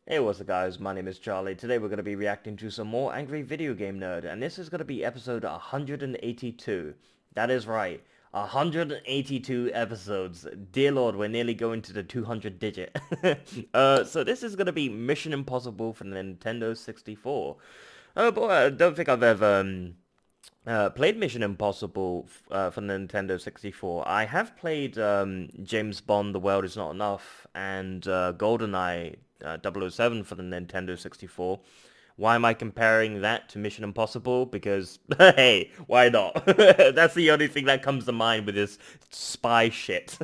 Hey, what's up guys, my name is Charlie. Today we're going to be reacting to some more Angry Video Game Nerd, and this is going to be episode 182. That is right, 182 episodes. Dear Lord, we're nearly going to the 200 digit. So this is going to be Mission Impossible for the Nintendo 64. Oh boy, I don't think I've ever played Mission Impossible for the Nintendo 64. I have played James Bond, The World Is Not Enough, and GoldenEye 007 for the Nintendo 64. Why am I comparing that to Mission Impossible? Because, hey, why not? That's the only thing that comes to mind with this spy shit.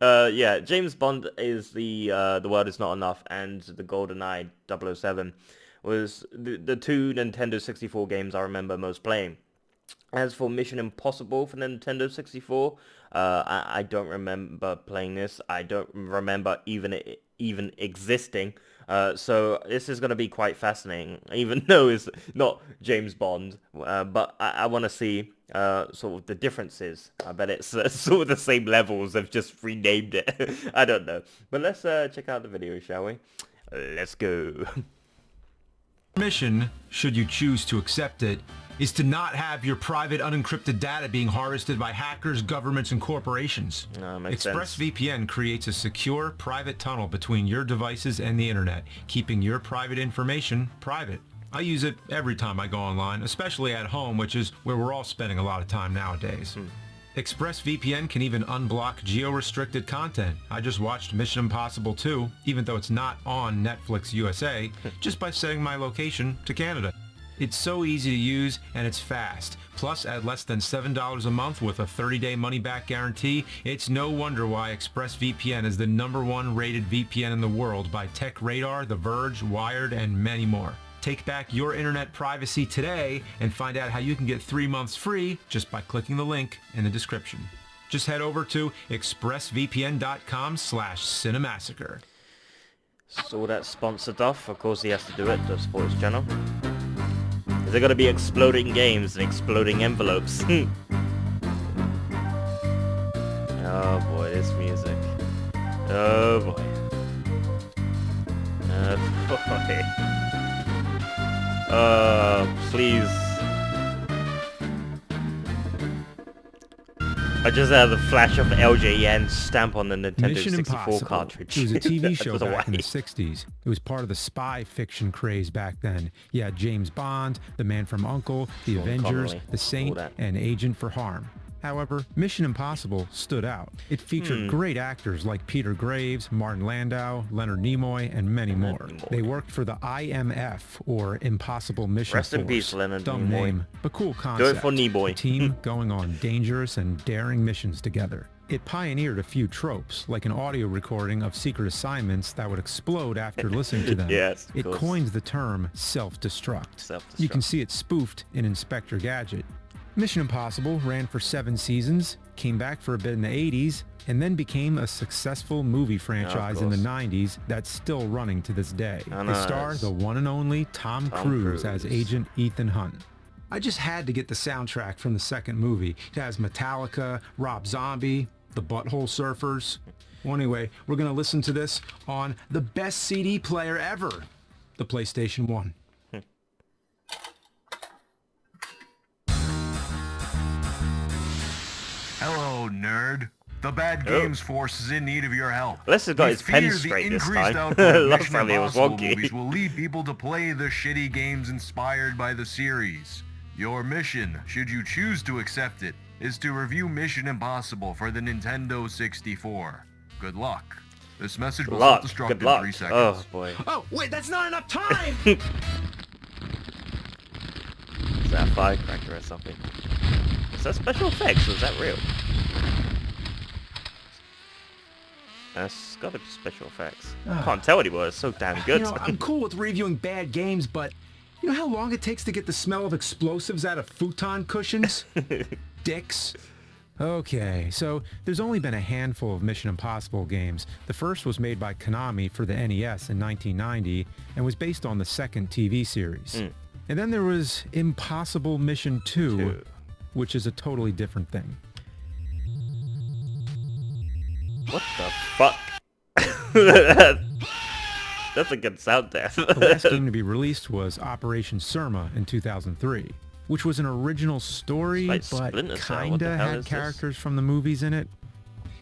Yeah, James Bond is The World Is Not Enough, and the GoldenEye 007 was the two Nintendo 64 games I remember most playing. As for Mission Impossible for the Nintendo 64, I don't remember playing this. I don't remember even existing. So this is going to be quite fascinating, even though it's not James Bond. But I want to see sort of the differences. I bet it's sort of the same levels. They've just renamed it. I don't know. But let's check out the video, shall we? Let's go. Mission, should you choose to accept it, is to not have your private unencrypted data being harvested by hackers, governments, and corporations. ExpressVPN creates a secure private tunnel between your devices and the internet, keeping your private information private. I use it every time I go online, especially at home, which is where we're all spending a lot of time nowadays. ExpressVPN can even unblock geo-restricted content. I just watched Mission Impossible 2, even though it's not on Netflix USA, just by setting my location to Canada. It's so easy to use and it's fast. Plus, at less than $7 a month with a 30-day money-back guarantee, it's no wonder why ExpressVPN is the #1 rated VPN in the world by TechRadar, The Verge, Wired, and many more. Take back your internet privacy today and find out how you can get 3 months free just by clicking the link in the description. Just head over to expressvpn.com/cinemassacre. So that's sponsored off. Of course he has to do it to support his channel. Is there going to be exploding games and exploding envelopes? Oh boy, this music. Oh boy. Boy. Please. I just had the flash of AVGN stamp on the Nintendo Mission 64 Impossible. cartridge. It was a TV show I don't know back in the why. 60s. It was part of the spy fiction craze back then. You had James Bond, The Man from U.N.C.L.E., The Avengers, Connolly, The Saint, that. and Agent for Harm. However, Mission Impossible stood out. It featured great actors like Peter Graves, Martin Landau, Leonard Nimoy, and many more. They worked for the IMF, or Impossible Mission Rest Force. in peace, Leonard Dumb Nimoy. name, but cool Do concept. it for Nimoy. A team going on dangerous and daring missions together. It pioneered a few tropes, like an audio recording of secret assignments that would explode after listening to them. Yes, of it course. coined the term self-destruct. Self-destruct. You can see it spoofed in Inspector Gadget. Mission Impossible ran for 7 seasons, came back for a bit in the 80s, and then became a successful movie franchise in the 90s that's still running to this day. They star the one and only Tom Cruise as Agent Ethan Hunt. I just had to get the soundtrack from the second movie. It has Metallica, Rob Zombie, the Butthole Surfers. Well, anyway, we're going to listen to this on the best CD player ever, the PlayStation 1. Hello, nerd. The Bad Games Force is in need of your help. Let's have got We his pen fear the straight this increased time. output of Last Mission time it was Impossible wonky. movies will lead people to play the shitty games inspired by the series. Your mission, should you choose to accept it, is to review Mission Impossible for the Nintendo 64. Good luck. This message will self-destruct Good in luck. 3 seconds. Oh boy. Oh, wait, that's not enough time! Is that a firecracker or something? Is that special effects or is that real? That's gotta be special effects. I can't tell anymore, it's so damn good. I'm cool with reviewing bad games, but you know how long it takes to get the smell of explosives out of futon cushions? Dicks. Okay, so there's only been a handful of Mission Impossible games. The first was made by Konami for the NES in 1990 and was based on the second TV series. And then there was Impossible Mission 2, which is a totally different thing. What the fuck? That's a good sound test. The last game to be released was Operation Surma in 2003, which was an original story, like but kinda had characters from the movies in it.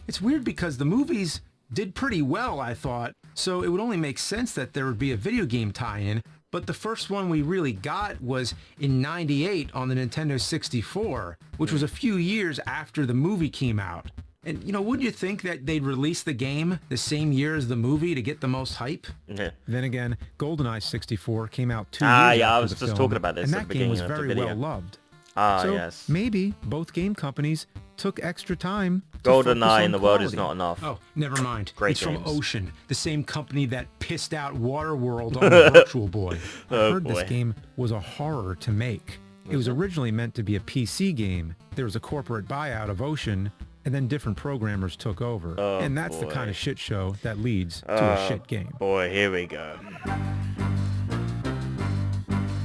It's weird because the movies did pretty well, I thought, so it would only make sense that there would be a video game tie-in, but the first one we really got was in '98 on the Nintendo 64, which was a few years after the movie came out. And, you know, wouldn't you think that they'd release the game the same year as the movie to get the most hype? Yeah. Then again, GoldenEye 64 came out 2 years after I was the just film, talking about this and at that the game beginning was of the very video. well loved. So Yes. Maybe both game companies took extra time to focus GoldenEye in on the world is quality. not enough. Oh, never mind. Great it's games. from Ocean, the same company that pissed out Waterworld on the Virtual Boy. I heard this game was a horror to make. It was originally meant to be a PC game. There was a corporate buyout of Ocean, and then different programmers took over. And that's the kind of shit show that leads to a shit game. Boy, here we go.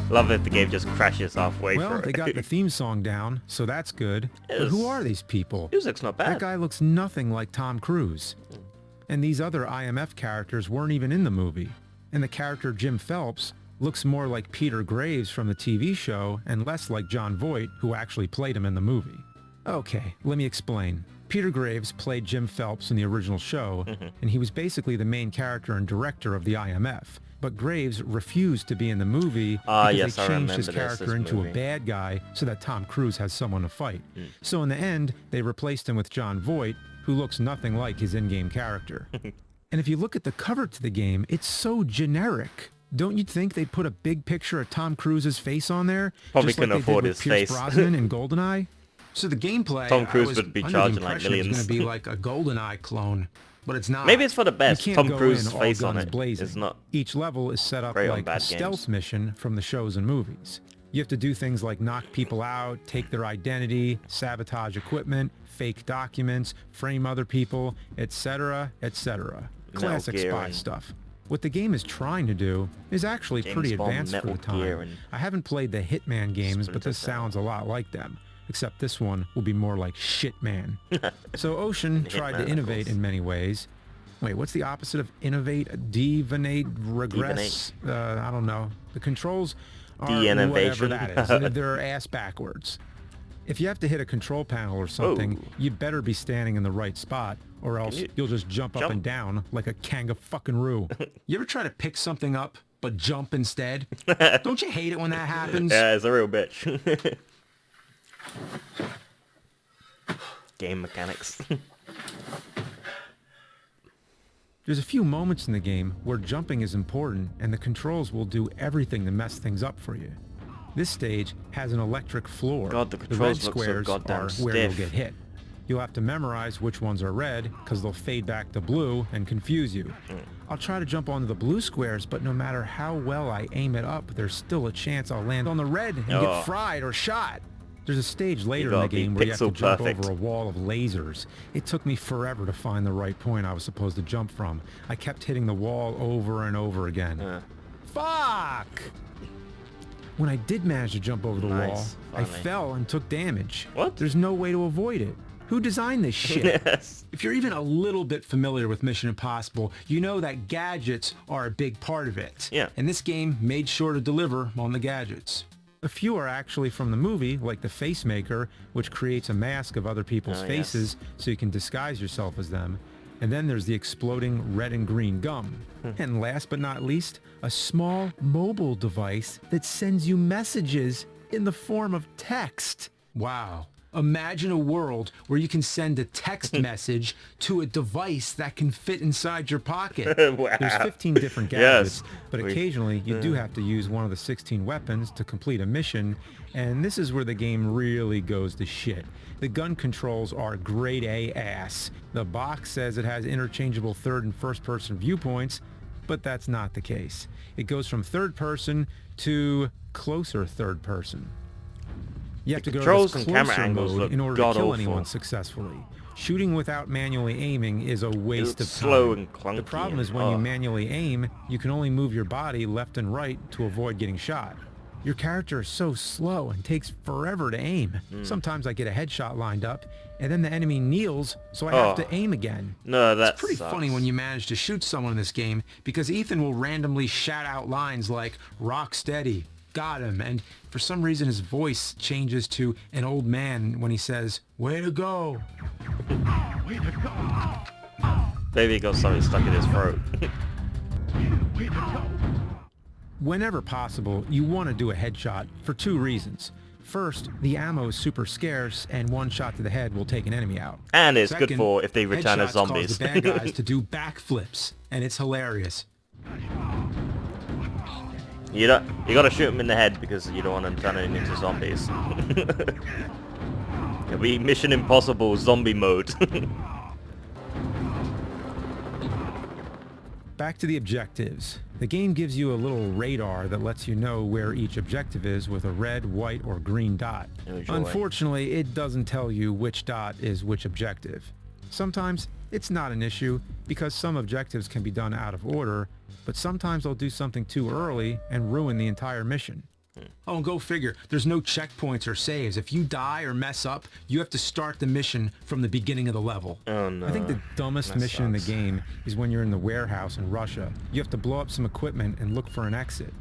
Love that the game just crashes halfway through. Well, they got the theme song down, so that's good. But who are these people? Music's not bad. That guy looks nothing like Tom Cruise. And these other IMF characters weren't even in the movie. And the character Jim Phelps looks more like Peter Graves from the TV show and less like John Voight, who actually played him in the movie. Okay, let me explain. Peter Graves played Jim Phelps in the original show, and he was basically the main character and director of the IMF. But Graves refused to be in the movie because they changed his character into a bad guy so that Tom Cruise has someone to fight. So in the end, they replaced him with John Voight, who looks nothing like his in-game character. And if you look at the cover to the game, it's so generic. Don't you think they'd put a big picture of Tom Cruise's face on there? Probably just couldn't like they afford did his with Pierce face. Brosnan in GoldenEye? So the gameplay, Tom Cruise would be charging like millions. It was going to be like a GoldenEye clone, but it's not. Maybe it's for the best. You can't Tom go Cruise's in all face on guns it blazing. is not. Each level is set up great on like a bad stealth games. mission from the shows and movies. You have to do things like knock people out, take their identity, sabotage equipment, fake documents, frame other people, etc., etc. Classic spy stuff. What the game is trying to do is actually pretty advanced for the time. I haven't played the Hitman games, but this sounds a lot like them. Except this one will be more like Shitman. So Ocean tried to innovate in many ways. Wait, what's the opposite of innovate? Deviate, regress? I don't know. The controls are whatever that is. They're ass backwards. If you have to hit a control panel or something, you better be standing in the right spot, or else you'll just jump up and down like a kangaroo. You ever try to pick something up, but jump instead? Don't you hate it when that happens? Yeah, it's a real bitch. Game mechanics. There's a few moments in the game where jumping is important and the controls will do everything to mess things up for you. This stage has an electric floor. God, the red controls look so squares goddamn are stiff. where you'll get hit. You'll have to memorize which ones are red because they'll fade back to blue and confuse you. I'll try to jump onto the blue squares, but no matter how well I aim it up, there's still a chance I'll land on the red and get fried or shot. There's a stage later in the game where you have to jump over a wall of lasers. It took me forever to find the right point I was supposed to jump from. I kept hitting the wall over and over again. Fuck! When I did manage to jump over the wall, I fell and took damage. What? There's no way to avoid it. Who designed this shit? If you're even a little bit familiar with Mission Impossible, you know that gadgets are a big part of it. And this game made sure to deliver on the gadgets. A few are actually from the movie, like the Face Maker, which creates a mask of other people's faces so you can disguise yourself as them. And then there's the exploding red and green gum. And last but not least, a small mobile device that sends you messages in the form of text. Wow. Imagine a world where you can send a text message to a device that can fit inside your pocket. Wow. There's 15 different gadgets, but occasionally you do have to use one of the 16 weapons to complete a mission, and this is where the game really goes to shit. The gun controls are grade A ass. The box says it has interchangeable third and first person viewpoints, but that's not the case. It goes from third person to closer third person. You have to go to this closer mode in order to kill anyone successfully. Shooting without manually aiming is a waste of time. Slow and clunky. The problem is when you manually aim, you can only move your body left and right to avoid getting shot. Your character is so slow and takes forever to aim. Sometimes I get a headshot lined up, and then the enemy kneels, so I have to aim again. No, that's It's pretty funny when you manage to shoot someone in this game, because Ethan will randomly shout out lines like, "Rock steady, got him," and for some reason his voice changes to an old man when he says, "Way to go." Way to go. Maybe he got something stuck in his throat. Way to go. Whenever possible, you want to do a headshot for two reasons. First, the ammo is super scarce, and one shot to the head will take an enemy out. And it's Second, good for if they return as zombies. Cause the bad guys to do backflips, and it's hilarious. You gotta shoot them in the head because you don't want them turning into zombies. It'll be Mission Impossible zombie mode. Back to the objectives. The game gives you a little radar that lets you know where each objective is with a red, white, or green dot. Unfortunately, it doesn't tell you which dot is which objective. Sometimes it's not an issue because some objectives can be done out of order, but sometimes they'll do something too early and ruin the entire mission. Oh, and go figure. There's no checkpoints or saves. If you die or mess up, you have to start the mission from the beginning of the level. Oh no. I think the dumbest mission in the game is when you're in the warehouse in Russia. You have to blow up some equipment and look for an exit.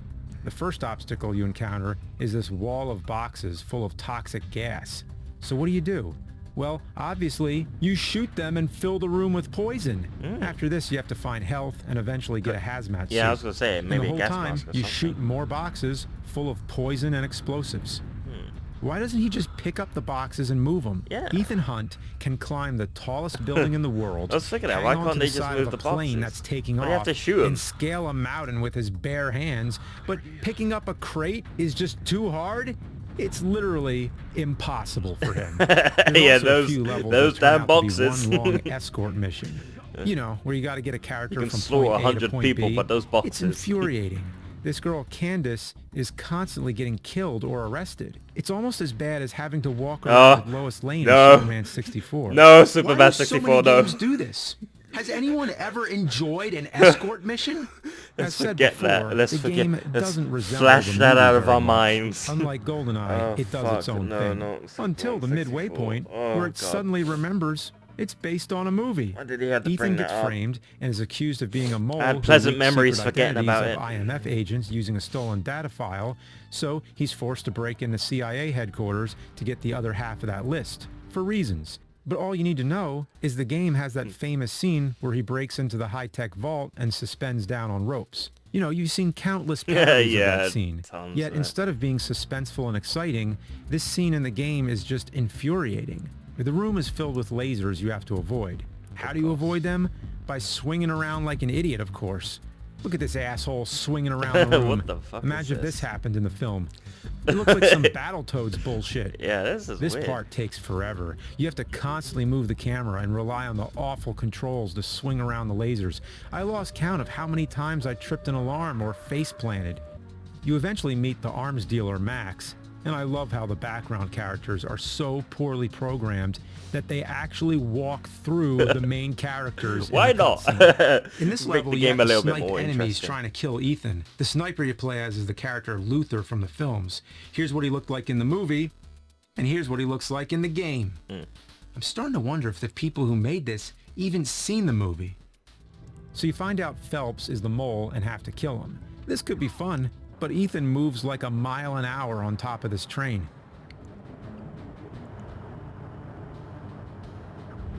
The first obstacle you encounter is this wall of boxes full of toxic gas. So what do? Well, obviously, you shoot them and fill the room with poison. After this, you have to find health and eventually get a hazmat suit. Yeah, I was gonna say, maybe and the a whole gas time, mask or you something. shoot more boxes full of poison and explosives. Why doesn't he just pick up the boxes and move them? Yeah. Ethan Hunt can climb the tallest building in the world. I was thinking that. hang Why onto can't they the just side move of a the plane boxes? that's taking Why off do you have to shoot 'em? and scale a mountain with his bare hands, but picking up a crate is just too hard? It's literally impossible for him. Yeah, There's also a few levels those that turn damn out to be boxes. one long escort mission. You know, where you got to get a character You can from slaughter point A to 100 point people, B. but those boxes. It's infuriating. This girl, Candace, is constantly getting killed or arrested. It's almost as bad as having to walk around with Lois Lane in Superman 64. No, Superman Why do 64, so many no. games do this? Has anyone ever enjoyed an escort mission? As said forget before, that. Let's the forget. game Let's doesn't resemble flash the that movie out of very our much. minds. Unlike GoldenEye, it does its fuck, own no, thing. no, Until the Superman midway 64. point, Oh, where it God. suddenly remembers it's based on a movie. Why did he have to Ethan bring gets that up? framed and is accused of being a mole. I had who pleasant leaked memories secret forgetting identities about of IMF agents using a stolen data file, so he's forced to break into CIA headquarters to get the other half of that list, for reasons. But all you need to know is the game has that famous scene where he breaks into the high-tech vault and suspends down on ropes. You know, you've seen countless parodies of that scene. Tons, Yet instead of being suspenseful and exciting, this scene in the game is just infuriating. The room is filled with lasers you have to avoid. How do you avoid them? By swinging around like an idiot, of course. Look at this asshole swinging around the room. What the fuck Imagine is if this this? happened in the film. It looks like some Battletoads bullshit. Yeah, this is This weird. part takes forever. You have to constantly move the camera and rely on the awful controls to swing around the lasers. I lost count of how many times I tripped an alarm or face planted. You eventually meet the arms dealer Max, and I love how the background characters are so poorly programmed that they actually walk through the main characters. Why in the not? cutscene. In this Make level, the you game have a to little bit snipe more enemies interesting. trying to kill Ethan. The sniper you play as is the character Luther from the films. Here's what he looked like in the movie, and here's what he looks like in the game. I'm starting to wonder if the people who made this even seen the movie. So you find out Phelps is the mole and have to kill him. This could be fun, but Ethan moves like a mile an hour on top of this train.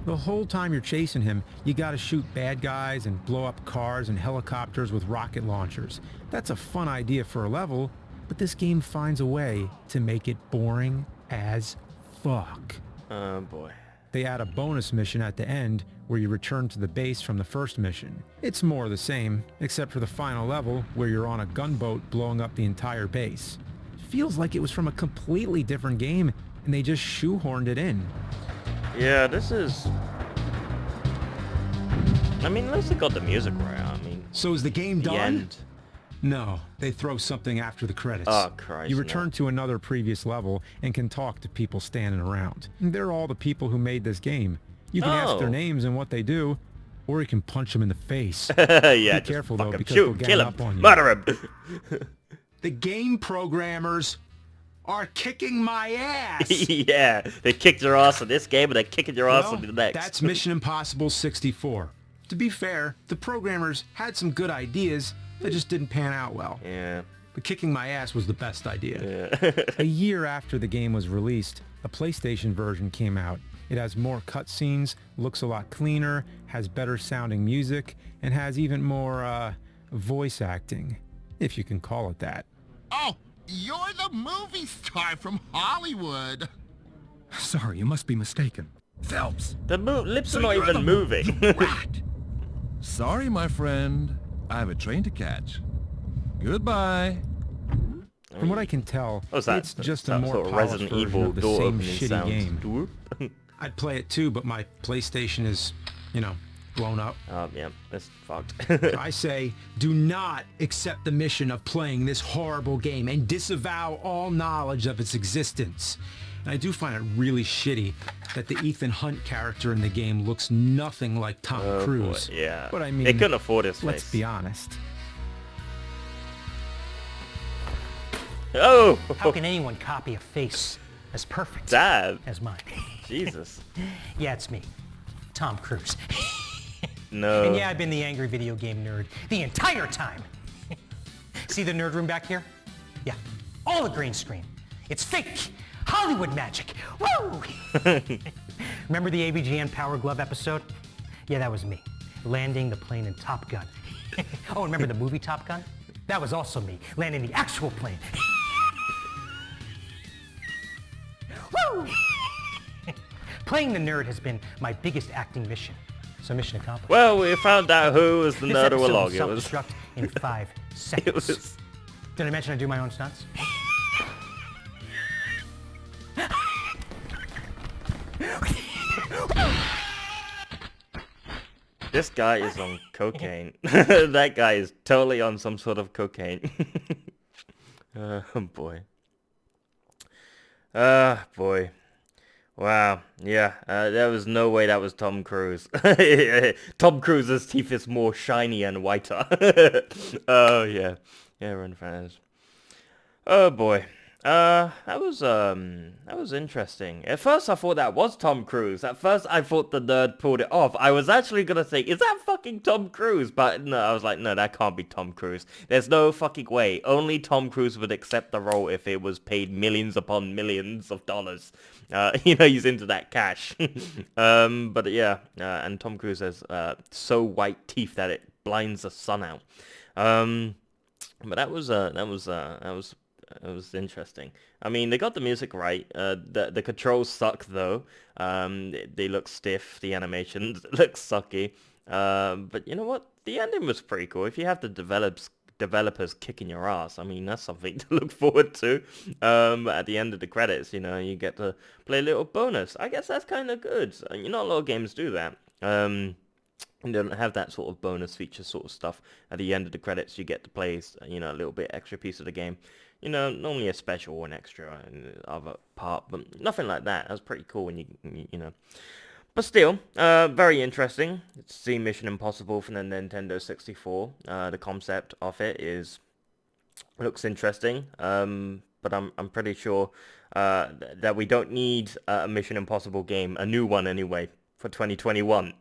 The whole time you're chasing him, you gotta shoot bad guys and blow up cars and helicopters with rocket launchers. That's a fun idea for a level, but this game finds a way to make it boring as fuck. Oh boy. They add a bonus mission at the end where you return to the base from the first mission. It's more the same, except for the final level where you're on a gunboat blowing up the entire base. Feels like it was from a completely different game and they just shoehorned it in. Yeah, this is... I mean, at least they got the music right. I mean, So is the game the done? end. No, they throw something after the credits. Oh, Christ, You no. return to another previous level and can talk to people standing around. They're all the people who made this game. You can ask their Oh. names and what they do, or you can punch them in the face. Yeah, Be just careful though, fucking because shoot they'll him, gang kill up him, on you. murder him. The game programmers are kicking my ass. Yeah, they kicked your ass in this game and they're kicking your ass in the next. That's Mission Impossible 64. To be fair, the programmers had some good ideas that just didn't pan out well. Yeah. But kicking my ass was the best idea. Yeah. A year after the game was released, a PlayStation version came out. It has more cutscenes, looks a lot cleaner, has better sounding music, and has even more, voice acting, if you can call it that. Oh, you're the movie star from Hollywood. Sorry, you must be mistaken. Phelps. The lips are not even moving. Rat. Sorry, my friend. I have a train to catch. Goodbye. From what I can tell, it's just a more sort of polished Resident version Evil of the door same opening shitty sounds. game. I'd play it too, but my PlayStation is, you know, blown up. Yeah, that's fucked. I say, do not accept the mission of playing this horrible game and disavow all knowledge of its existence. And I do find it really shitty that the Ethan Hunt character in the game looks nothing like Tom Cruise. Boy, yeah. But I mean, they couldn't afford his face. Let's be honest. Oh! How can anyone copy a face as perfect Dad. as mine? Jesus. Yeah, it's me, Tom Cruise. No. And yeah, I've been the angry video game nerd the entire time. See the nerd room back here? Yeah, all the green screen. It's fake. Hollywood magic. Woo! Remember the AVGN Power Glove episode? Yeah, that was me. Landing the plane in Top Gun. Oh, remember the movie Top Gun? That was also me, landing the actual plane. Woo! Playing the nerd has been my biggest acting mission. So mission accomplished. Well, we found out who was the This nerd episode along. was It was. self-destruct in 5 seconds. It was. Did I mention I do my own stunts? This guy is on cocaine. That guy is totally on some sort of cocaine. Oh boy. Boy. Wow. Yeah. There was no way that was Tom Cruise. Tom Cruise's teeth is more shiny and whiter. Oh yeah. Yeah, run fans. Oh boy. That was interesting. At first I thought that was Tom Cruise. At first I thought the nerd pulled it off. I was actually gonna say, is that fucking Tom Cruise? But no, I was like, no, that can't be Tom Cruise. There's no fucking way. Only Tom Cruise would accept the role if it was paid millions upon millions of dollars. You know, he's into that cash. But yeah, and Tom Cruise has so white teeth that it blinds the sun out. But that was interesting. I mean, they got the music right. The controls suck though. They look stiff. The animations look sucky. But you know what? The ending was pretty cool. If you have the developers kicking your ass, I mean, that's something to look forward to. At the end of the credits, you know, you get to play a little bonus. I guess that's kind of good. You know, a lot of games do that. You don't have that sort of bonus feature sort of stuff. At the end of the credits, you get to play, you know, a little bit extra piece of the game. You know, normally a special or an extra in the other part, but nothing like that. That's pretty cool when you know. But still, very interesting. It's see Mission Impossible from the Nintendo 64. The concept of it looks interesting. But I'm pretty sure that we don't need a Mission Impossible game, a new one anyway, for 2021.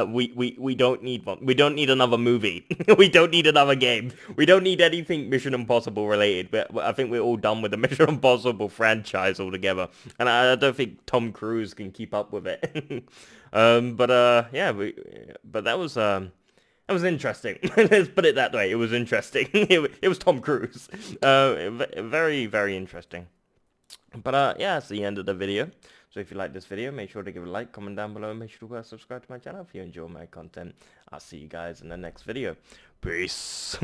We don't need one. We don't need another movie. We don't need another game. We don't need anything Mission Impossible related. But I think we're all done with the Mission Impossible franchise altogether. And I don't think Tom Cruise can keep up with it. Yeah, but that was interesting. Let's put it that way. It was interesting. It was Tom Cruise. Very, very interesting. But yeah, that's the end of the video. So if you like this video, make sure to give it a like, comment down below, and make sure to subscribe to my channel if you enjoy my content. I'll see you guys in the next video. Peace.